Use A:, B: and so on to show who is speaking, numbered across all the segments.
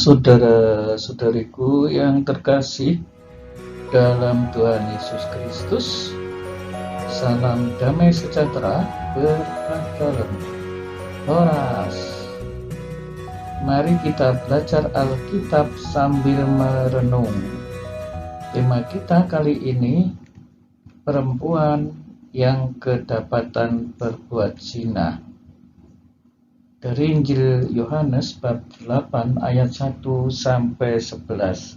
A: Saudara-saudariku yang terkasih dalam Tuhan Yesus Kristus, salam damai sejahtera berkah dalam Horas. Mari kita belajar Alkitab sambil merenung. Tema kita kali ini, perempuan yang kedapatan berbuat zina. Dari Injil Yohanes bab 8 ayat 1 sampai 11.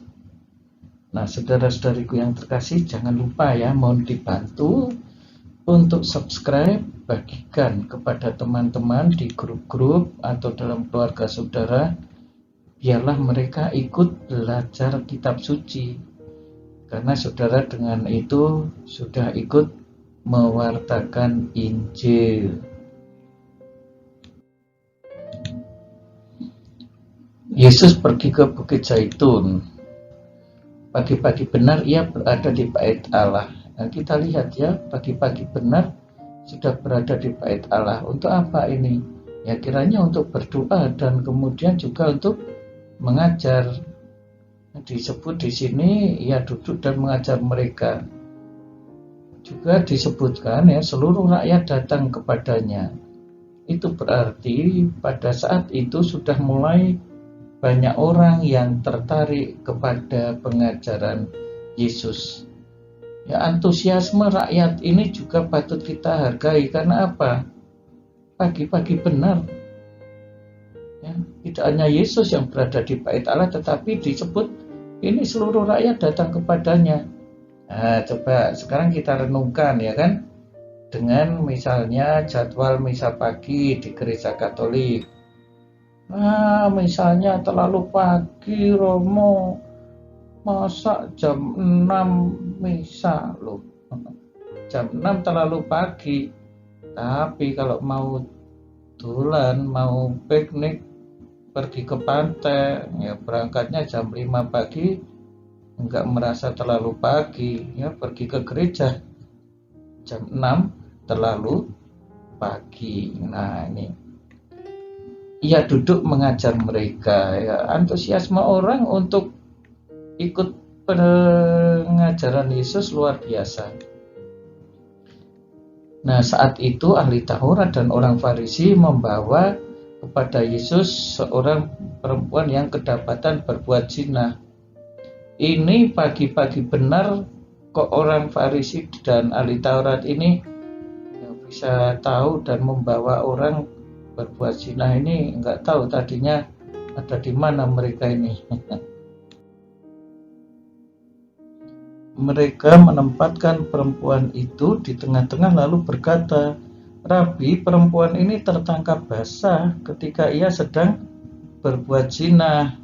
A: Nah, saudara-saudariku yang terkasih, jangan lupa ya, mohon dibantu untuk subscribe, bagikan kepada teman-teman di grup-grup atau dalam keluarga saudara, biarlah mereka ikut belajar kitab suci. Karena saudara dengan itu sudah ikut mewartakan Injil. Yesus pergi ke Bukit Zaitun. Pagi-pagi benar ia berada di bait Allah. Nah, kita lihat ya, pagi-pagi benar sudah berada di bait Allah. Untuk apa ini? Ya kiranya untuk berdoa dan kemudian juga untuk mengajar. Disebut di sini ia duduk dan mengajar mereka. Juga disebutkan ya, seluruh rakyat datang kepadanya. Itu berarti pada saat itu sudah mulai banyak orang yang tertarik kepada pengajaran Yesus. Ya, antusiasme rakyat ini juga patut kita hargai. Karena apa? Pagi-pagi benar. Ya, tidak hanya Yesus yang berada di bait Allah, tetapi disebut ini seluruh rakyat datang kepadanya. Nah, coba sekarang kita renungkan ya kan, dengan misalnya jadwal misa pagi di gereja Katolik. Nah, misalnya terlalu pagi Romo, masa jam 6 misa loh. Jam 6 terlalu pagi. Tapi kalau mau dolan, mau piknik, pergi ke pantai, ya berangkatnya jam 5 pagi, enggak merasa terlalu pagi. Ya pergi ke gereja jam 6 terlalu pagi. Nah, ini ia duduk mengajar mereka. Ya, antusiasme orang untuk ikut pengajaran Yesus luar biasa. Nah, saat itu ahli Taurat dan orang Farisi membawa kepada Yesus seorang perempuan yang kedapatan berbuat zina. Ini pagi-pagi benar kok orang Farisi dan ahli Taurat ini bisa tahu dan membawa orang berbuat zina ini. Enggak tahu tadinya ada di mana mereka ini. Mereka menempatkan perempuan itu di tengah-tengah lalu berkata, "Rabi, perempuan ini tertangkap basah ketika ia sedang berbuat zina.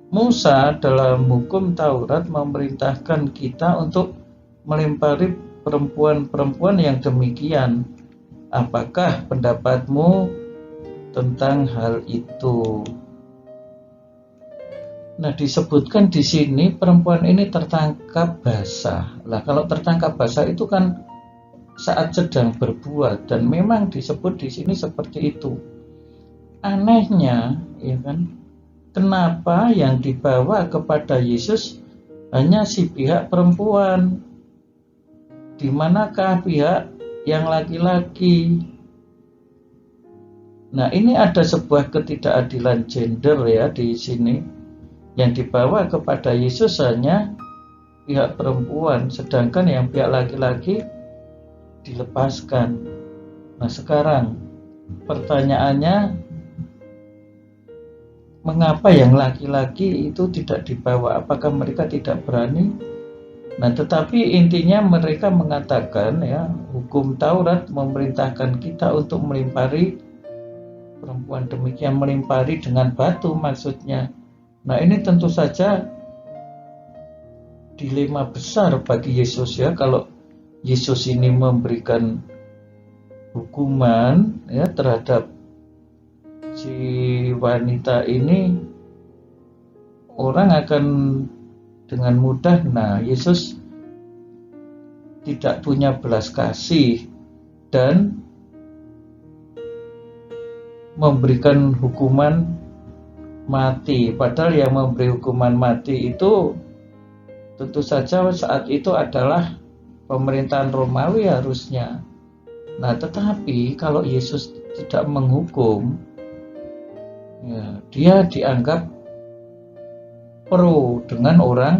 A: Musa dalam hukum Taurat memerintahkan kita untuk melempari perempuan-perempuan yang demikian. Apakah pendapatmu tentang hal itu?" Nah, disebutkan di sini perempuan ini tertangkap basah. Lah, kalau tertangkap basah itu kan saat sedang berbuat, dan memang disebut di sini seperti itu. Anehnya, ya kan, kenapa yang dibawa kepada Yesus hanya si pihak perempuan? Di manakah pihak yang laki-laki? Nah, ini ada sebuah ketidakadilan gender ya di sini. Yang dibawa kepada Yesus hanya pihak perempuan, sedangkan yang pihak laki-laki dilepaskan. Nah, sekarang pertanyaannya, mengapa yang laki-laki itu tidak dibawa? Apakah mereka tidak berani? Nah, tetapi intinya mereka mengatakan ya, hukum Taurat memerintahkan kita untuk melempari perempuan demikian, melempari dengan batu maksudnya. Nah, ini tentu saja dilema besar bagi Yesus ya, kalau Yesus ini memberikan hukuman ya terhadap si wanita ini, orang akan dengan mudah, nah Yesus tidak punya belas kasih dan memberikan hukuman mati. Padahal yang memberi hukuman mati itu tentu saja saat itu adalah pemerintahan Romawi harusnya. Nah, tetapi kalau Yesus tidak menghukum, ya, dia dianggap pro dengan orang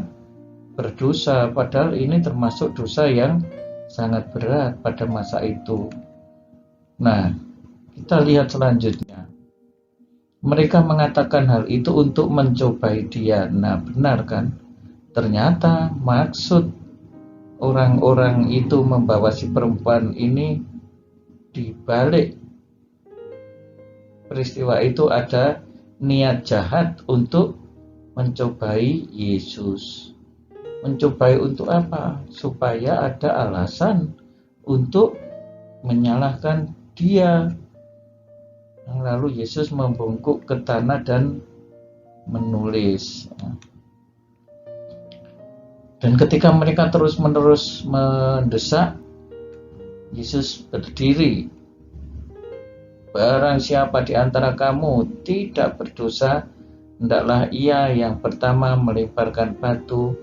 A: berdosa, padahal ini termasuk dosa yang sangat berat pada masa itu. Nah, kita lihat selanjutnya. Mereka mengatakan hal itu untuk mencobai dia. Nah, benar kan? Ternyata maksud orang-orang itu membawa si perempuan ini, di balik peristiwa itu ada niat jahat untuk mencobai Yesus. Mencobai untuk apa? Supaya ada alasan untuk menyalahkan dia. Lalu Yesus membungkuk ke tanah dan menulis. Dan ketika mereka terus-menerus mendesak, Yesus berdiri. Barang siapa di antara kamu tidak berdosa, hendaklah ia yang pertama melemparkan batu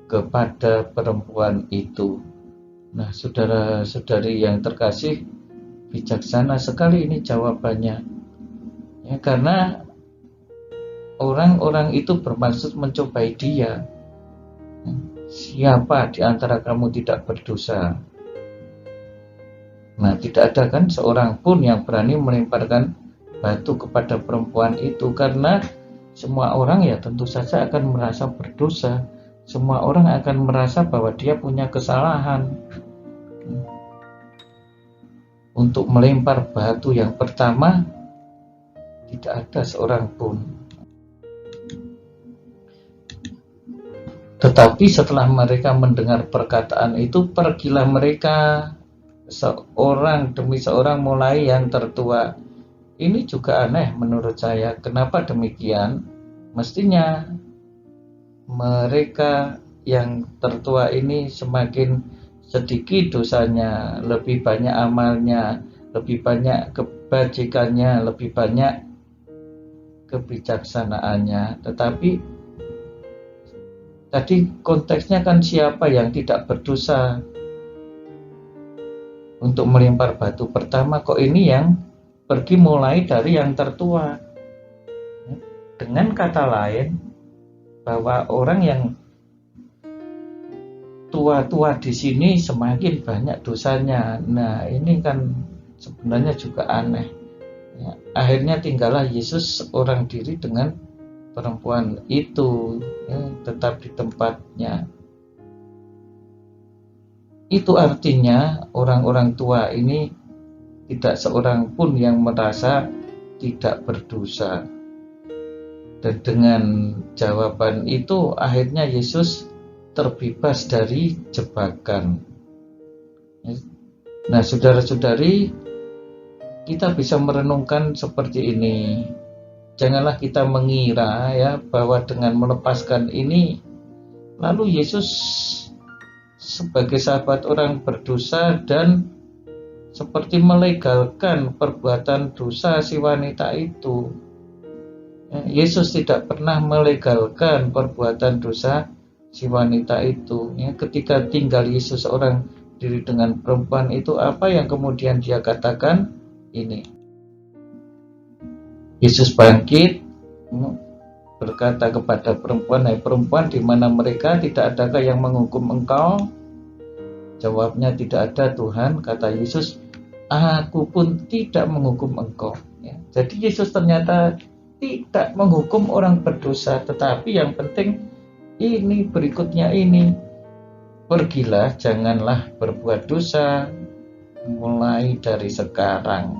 A: kepada perempuan itu. Nah, saudara-saudari yang terkasih, bijaksana sekali ini jawabannya. Ya, karena orang-orang itu bermaksud mencobai dia. Siapa di antara kamu tidak berdosa? Nah, tidak ada kan seorang pun yang berani melemparkan batu kepada perempuan itu, karena semua orang ya tentu saja akan merasa berdosa. Semua orang akan merasa bahwa dia punya kesalahan. Untuk melempar batu yang pertama, tidak ada seorang pun. Tetapi setelah mereka mendengar perkataan itu, pergilah mereka seorang demi seorang, mulai yang tertua. Ini juga aneh menurut saya. Kenapa demikian? Mestinya mereka yang tertua ini semakin sedikit dosanya, lebih banyak amalnya, lebih banyak kebajikannya, lebih banyak kebijaksanaannya. Tetapi tadi konteksnya kan siapa yang tidak berdosa untuk melempar batu pertama, kok ini yang pergi mulai dari yang tertua. Dengan kata lain, bahwa orang yang tua-tua di sini semakin banyak dosanya. Nah, ini kan sebenarnya juga aneh. Ya, akhirnya tinggallah Yesus seorang diri dengan perempuan itu, ya, tetap di tempatnya. Itu artinya orang-orang tua ini tidak seorang pun yang merasa tidak berdosa. Dan dengan jawaban itu akhirnya Yesus terbebas dari jebakan. Nah, saudara-saudari, kita bisa merenungkan seperti ini. Janganlah kita mengira ya bahwa dengan melepaskan ini, lalu Yesus sebagai sahabat orang berdosa dan seperti melegalkan perbuatan dosa si wanita itu. Yesus tidak pernah melegalkan perbuatan dosa si wanita itu. Ya, ketika tinggal Yesus seorang diri dengan perempuan itu, apa yang kemudian dia katakan? Ini, Yesus bangkit berkata kepada perempuan, "Hai perempuan, di mana mereka? Tidak adakah yang menghukum engkau?" Jawabnya, "Tidak ada Tuhan." Kata Yesus, "Aku pun tidak menghukum engkau." Ya, jadi Yesus ternyata tidak menghukum orang berdosa, tetapi yang penting ini, berikutnya ini, pergilah, janganlah berbuat dosa mulai dari sekarang.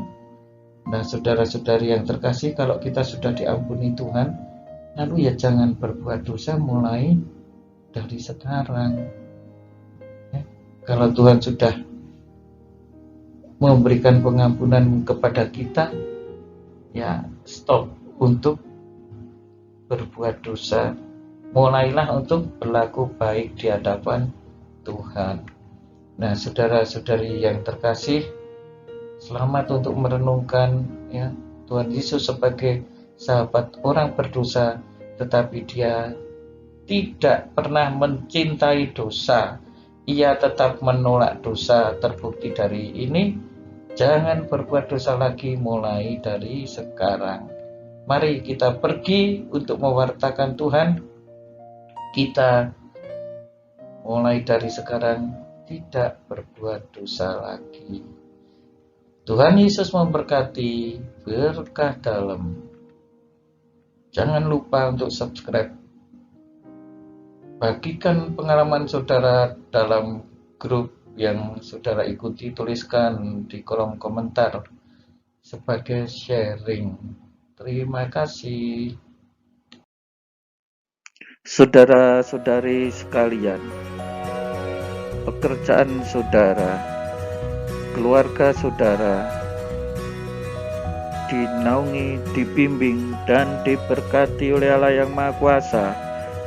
A: Nah, saudara-saudari yang terkasih, kalau kita sudah diampuni Tuhan, lalu ya jangan berbuat dosa mulai dari sekarang. Ya, kalau Tuhan sudah memberikan pengampunan kepada kita, ya stop untuk berbuat dosa, mulailah untuk berlaku baik di hadapan Tuhan. Nah, saudara-saudari yang terkasih, selamat untuk merenungkan ya Tuhan Yesus sebagai sahabat orang berdosa, tetapi dia tidak pernah mencintai dosa. Ia tetap menolak dosa. Terbukti dari ini, jangan berbuat dosa lagi mulai dari sekarang. Mari kita pergi untuk mewartakan Tuhan. Kita mulai dari sekarang tidak berbuat dosa lagi. Tuhan Yesus memberkati, berkah dalam. Jangan lupa untuk subscribe. Bagikan pengalaman saudara dalam grup yang saudara ikuti, tuliskan di kolom komentar sebagai sharing. Terima kasih. Saudara-saudari sekalian, pekerjaan saudara, keluarga saudara dinaungi, dibimbing, dan diberkati oleh Allah yang Maha Kuasa,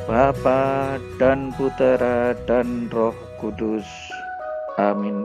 A: Bapa dan Putera dan Roh Kudus. Amin.